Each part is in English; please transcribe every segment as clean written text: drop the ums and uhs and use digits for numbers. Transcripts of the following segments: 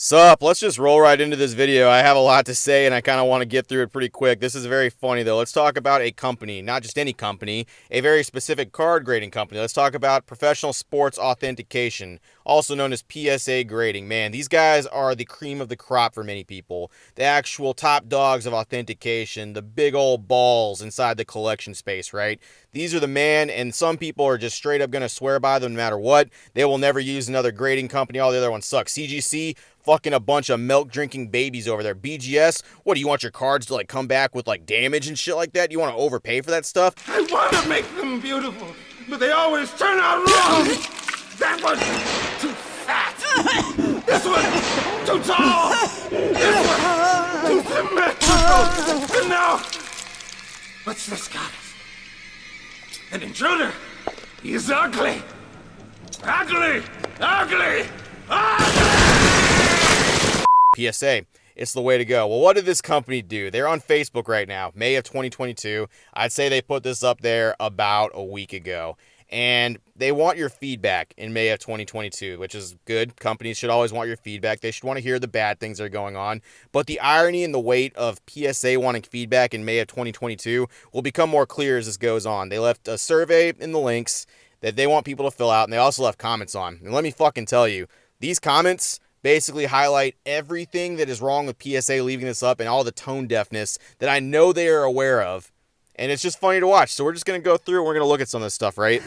Sup, let's just roll right into this video. I have a lot to say and I kind of want to get through it pretty quick. This is very funny though. Let's talk about a company, not just any company, a very specific card grading company. Let's talk about Professional Sports Authentication, also known as PSA grading. Man, these guys are the cream of the crop for many people. The actual top dogs of authentication, the big old balls inside the collection space, right? These are the man, and some people are just straight up going to swear by them no matter what. They will never use another grading company. All the other ones suck. CGC, fucking a bunch of milk-drinking babies over there. BGS, what, do you want your cards to, come back with, damage and shit like that? You want to overpay for that stuff? I want to make them beautiful, but they always turn out wrong. That one's too fat. This one's too tall. This one's too symmetrical. And now, what's this, guys? An intruder. He's ugly. Ugly. Ugly. Ugly. PSA, it's the way to go. Well, what did this company do? They're on Facebook right now, May of 2022. I'd say they put this up there about a week ago. And they want your feedback in May of 2022, which is good. Companies should always want your feedback. They should want to hear the bad things that are going on. But the irony and the weight of PSA wanting feedback in May of 2022 will become more clear as this goes on. They left a survey in the links that they want people to fill out, and they also left comments on. And let me fucking tell you, these comments basically highlight everything that is wrong with PSA leaving this up and all the tone deafness that I know they are aware of. And it's just funny to watch. So we're just going to go through and we're going to look at some of this stuff, right?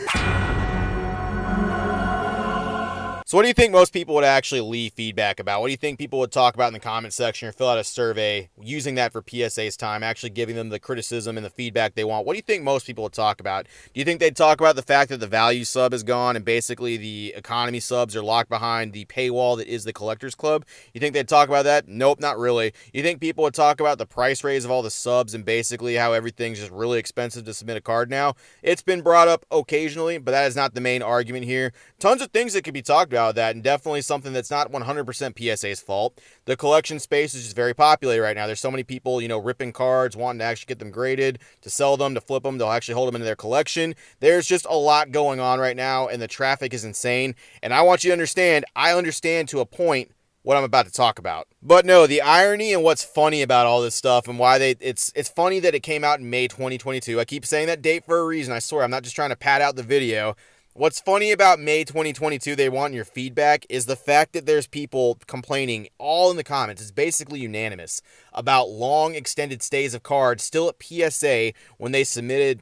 So what do you think most people would actually leave feedback about? What do you think people would talk about in the comment section or fill out a survey using that for PSA's time, actually giving them the criticism and the feedback they want? What do you think most people would talk about? Do you think they'd talk about the fact that the value sub is gone and basically the economy subs are locked behind the paywall that is the Collectors Club? You think they'd talk about that? Nope, not really. You think people would talk about the price raise of all the subs and basically how everything's just really expensive to submit a card now? It's been brought up occasionally, but that is not the main argument here. Tons of things that could be talked about that, and definitely something that's not 100% PSA's fault. The collection space is just very popular right now. There's so many people, ripping cards, wanting to actually get them graded, to sell them, to flip them, they'll actually hold them into their collection. There's just a lot going on right now, and the traffic is insane. And I want you to understand, I understand to a point what I'm about to talk about. But no, the irony and what's funny about all this stuff and why it's funny that it came out in May 2022. I keep saying that date for a reason. I swear, I'm not just trying to pad out the video. What's funny about May 2022, they want your feedback, is the fact that there's people complaining all in the comments. It's basically unanimous about long extended stays of cards still at PSA when they submitted,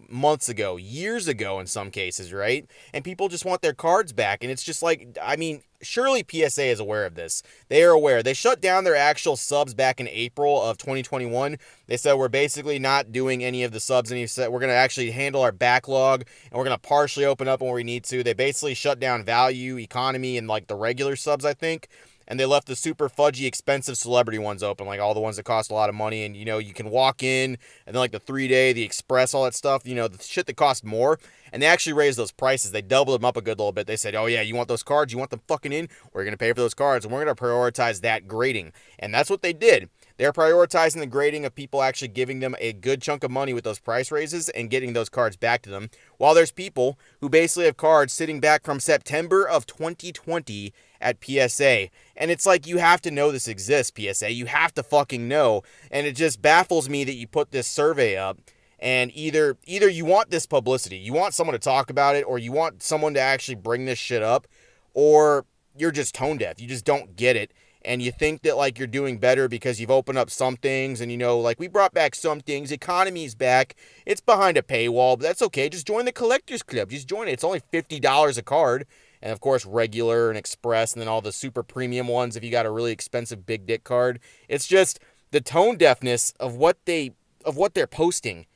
months ago, years ago in some cases, right? And people just want their cards back. And it's just surely PSA is aware of this. They are aware. They shut down their actual subs back in April of 2021. They said we're basically not doing any of the subs, and he said we're going to actually handle our backlog, and we're going to partially open up when we need to. They basically shut down value, economy, and the regular subs, I think. And they left the super fudgy, expensive celebrity ones open, all the ones that cost a lot of money. And, you can walk in, and then the 3-day, the express, all that stuff, the shit that costs more. And they actually raised those prices. They doubled them up a good little bit. They said, oh yeah, you want those cards? You want them fucking in? We're going to pay for those cards, and we're going to prioritize that grading. And that's what they did. They're prioritizing the grading of people actually giving them a good chunk of money with those price raises and getting those cards back to them. While there's people who basically have cards sitting back from September of 2020 at PSA. And it's you have to know this exists, PSA. You have to fucking know. And it just baffles me that you put this survey up. And either you want this publicity, you want someone to talk about it, or you want someone to actually bring this shit up, or you're just tone deaf. You just don't get it. And you think that you're doing better because you've opened up some things and we brought back some things, economy's back, it's behind a paywall, but that's okay. Just join the Collectors Club. Just join it. It's only $50 a card. And of course, regular and express, and then all the super premium ones if you got a really expensive big dick card. It's just the tone deafness of what they're posting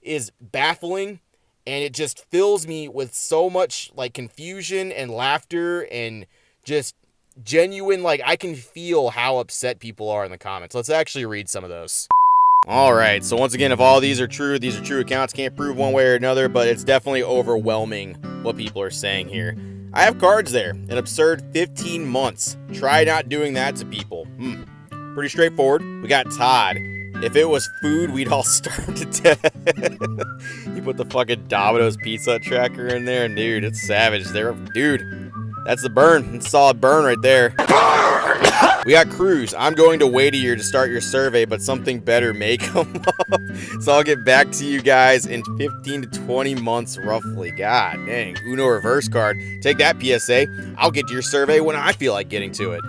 is baffling, and it just fills me with so much confusion and laughter and just genuine, I can feel how upset people are in the comments. Let's actually read some of those. Alright, so once again, if all these are true accounts, can't prove one way or another, but it's definitely overwhelming what people are saying here. I have cards there, an absurd 15 months. Try not doing that to people. Pretty straightforward. We got Todd. If it was food, we'd all starve to death. You put the fucking Domino's pizza tracker in there, and dude, it's savage. Dude, that's the burn. It's a solid burn right there. We got Cruz. I'm going to wait a year to start your survey, but something better may come up. So I'll get back to you guys in 15 to 20 months roughly. God dang. Uno reverse card. Take that, PSA. I'll get to your survey when I feel like getting to it.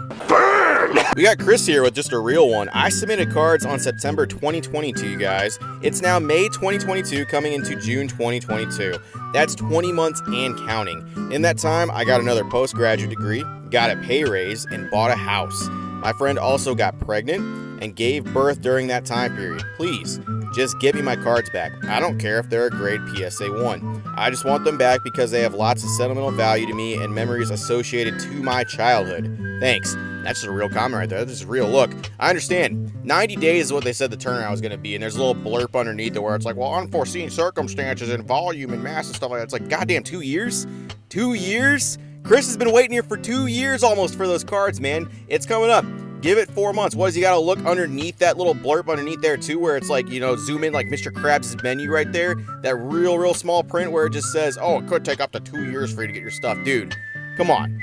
We got Chris here with just a real one. I submitted cards on September 2022, you guys. It's now May 2022 coming into June 2022. That's 20 months and counting. In that time, I got another postgraduate degree, got a pay raise, and bought a house. My friend also got pregnant and gave birth during that time period. Please, just give me my cards back. I don't care if they're a grade PSA 1. I just want them back because they have lots of sentimental value to me and memories associated to my childhood. Thanks. That's just a real comment right there. That's just real. Look, I understand. 90 days is what they said the turnaround was going to be, and there's a little blurb underneath it where it's like, well, unforeseen circumstances and volume and mass and stuff like that. It's like, goddamn, 2 years? 2 years? Chris has been waiting here for 2 years almost for those cards, man. It's coming up. Give it 4 months. What does he got to look underneath that little blurb underneath there too, where it's like, you know, zoom in like Mr. Krabs' menu right there. That real small print where it just says, oh, it could take up to 2 years for you to get your stuff. Dude, come on.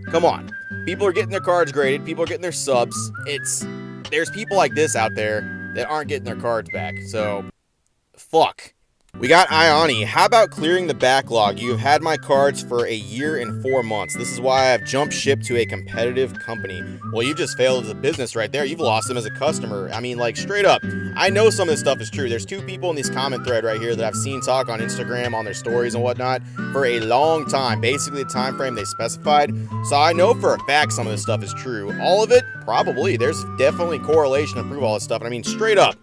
Come on. People are getting their cards graded. People are getting their subs. There's people like this out there that aren't getting their cards back. So, fuck. We got Ioni. How about clearing the backlog? You have had my cards for a year and 4 months. This is why I have jumped ship to a competitive company. Well, you just failed as a business right there. You've lost them as a customer. I mean, like, straight up. I know some of this stuff is true. There's 2 people in this comment thread right here that I've seen talk on Instagram on their stories and whatnot for a long time. Basically, the time frame they specified. So I know for a fact some of this stuff is true. All of it? Probably. There's definitely correlation to prove all this stuff. And I mean, straight up.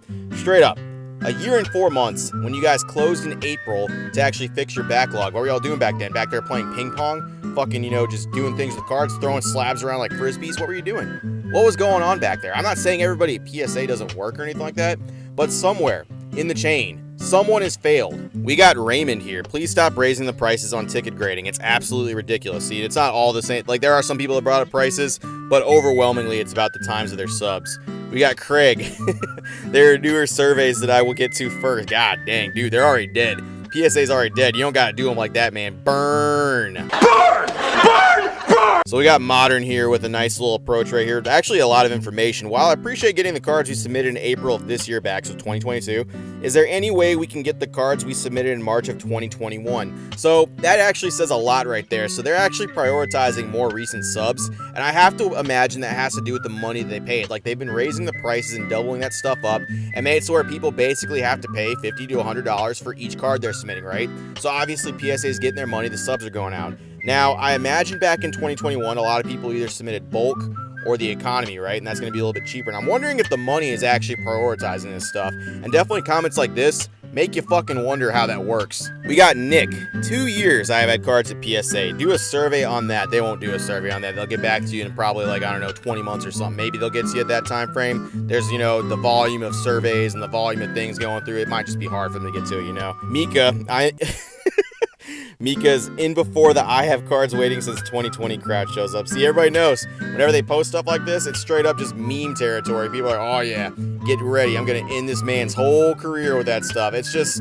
A year and 4 months when you guys closed in April to actually fix your backlog. What were y'all doing back then? Back there playing ping pong? Fucking, you know, just doing things with cards, throwing slabs around like frisbees? What were you doing? What was going on back there? I'm not saying everybody at PSA doesn't work or anything like that, but somewhere in the chain, someone has failed. We got Raymond here. Please stop raising the prices on ticket grading. It's absolutely ridiculous. See, it's not all the same. Like, there are some people that brought up prices, but overwhelmingly it's about the times of their subs. We got Craig. There are newer surveys that I will get to first. God dang, dude, they're already dead. PSA's already dead. You don't gotta do them like that, man. Burn! Burn! So we got Modern here with a nice little approach right here. Actually, a lot of information. While I appreciate getting the cards we submitted in April of this year back, so 2022, is there any way we can get the cards we submitted in March of 2021? So that actually says a lot right there. So they're actually prioritizing more recent subs, and I have to imagine that has to do with the money they paid. Like, they've been raising the prices and doubling that stuff up and made it so where people basically have to pay $50 to $100 for each card they're submitting, right? So obviously PSA is getting their money, the subs are going out. Now, I imagine back in 2021, a lot of people either submitted bulk or the economy, right? And that's going to be a little bit cheaper. And I'm wondering if the money is actually prioritizing this stuff. And definitely comments like this make you fucking wonder how that works. We got Nick. 2 years I have had cards at PSA. Do a survey on that. They won't do a survey on that. They'll get back to you in probably like, I don't know, 20 months or something. Maybe they'll get to you at that time frame. There's, you know, the volume of surveys and the volume of things going through. It might just be hard for them to get to, you know. Mika, Mika's in before the I have cards waiting since 2020 crowd shows up. See, everybody knows whenever they post stuff like this, it's straight up just meme territory. People are like, oh yeah, get ready. I'm going to end this man's whole career with that stuff. It's just,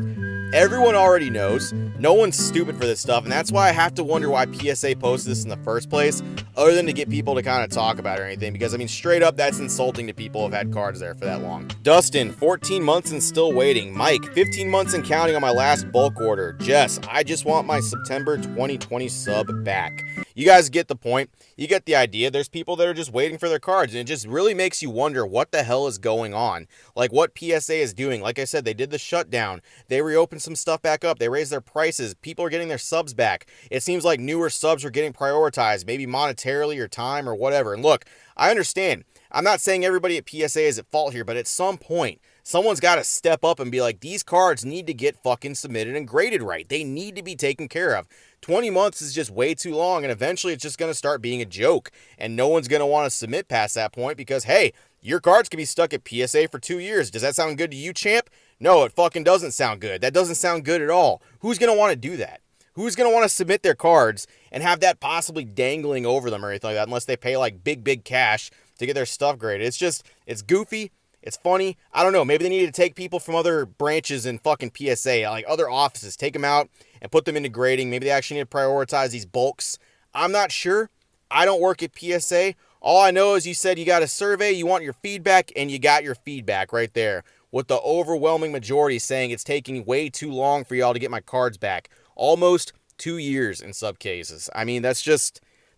everyone already knows. No one's stupid for this stuff, and that's why I have to wonder why PSA posted this in the first place, other than to get people to kind of talk about it or anything, because, I mean, straight up, that's insulting to people who've had cards there for that long. Dustin, 14 months and still waiting. Mike, 15 months and counting on my last bulk order. Jess, I just want my September 2020 sub back. You guys get the point. You get the idea. There's people that are just waiting for their cards, and it just really makes you wonder what the hell is going on. Like, what PSA is doing. Like I said, they did the shutdown. They reopened some stuff back up. They raised their prices. People are getting their subs back. It seems like newer subs are getting prioritized, maybe monetarily or time or whatever. And look, I understand. I'm not saying everybody at PSA is at fault here, but at some point, someone's got to step up and be like, these cards need to get fucking submitted and graded right. They need to be taken care of. 20 months is just way too long, and eventually it's just going to start being a joke, and no one's going to want to submit past that point because, hey, your cards could be stuck at PSA for 2 years. Does that sound good to you, champ? No, it fucking doesn't sound good. That doesn't sound good at all. Who's going to want to do that? Who's going to want to submit their cards and have that possibly dangling over them or anything like that unless they pay like big cash to get their stuff graded? It's just, it's goofy. It's funny. I don't know. Maybe they need to take people from other branches in fucking PSA, like other offices, take them out and put them into grading. Maybe they actually need to prioritize these bulks. I'm not sure. I don't work at PSA. All I know is you said you got a survey, you want your feedback, and you got your feedback right there. With the overwhelming majority saying it's taking way too long for y'all to get my cards back. Almost 2 years in some cases. I mean, that's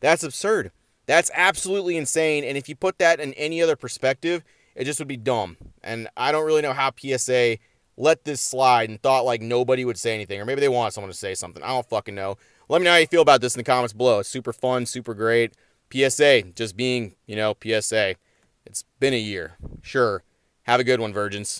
absurd. That's absolutely insane. And if you put that in any other perspective, it just would be dumb. And I don't really know how PSA let this slide and thought like nobody would say anything. Or maybe they want someone to say something. I don't fucking know. Let me know how you feel about this in the comments below. It's super fun, super great. PSA, just being, PSA. It's been a year. Sure. Have a good one, virgins.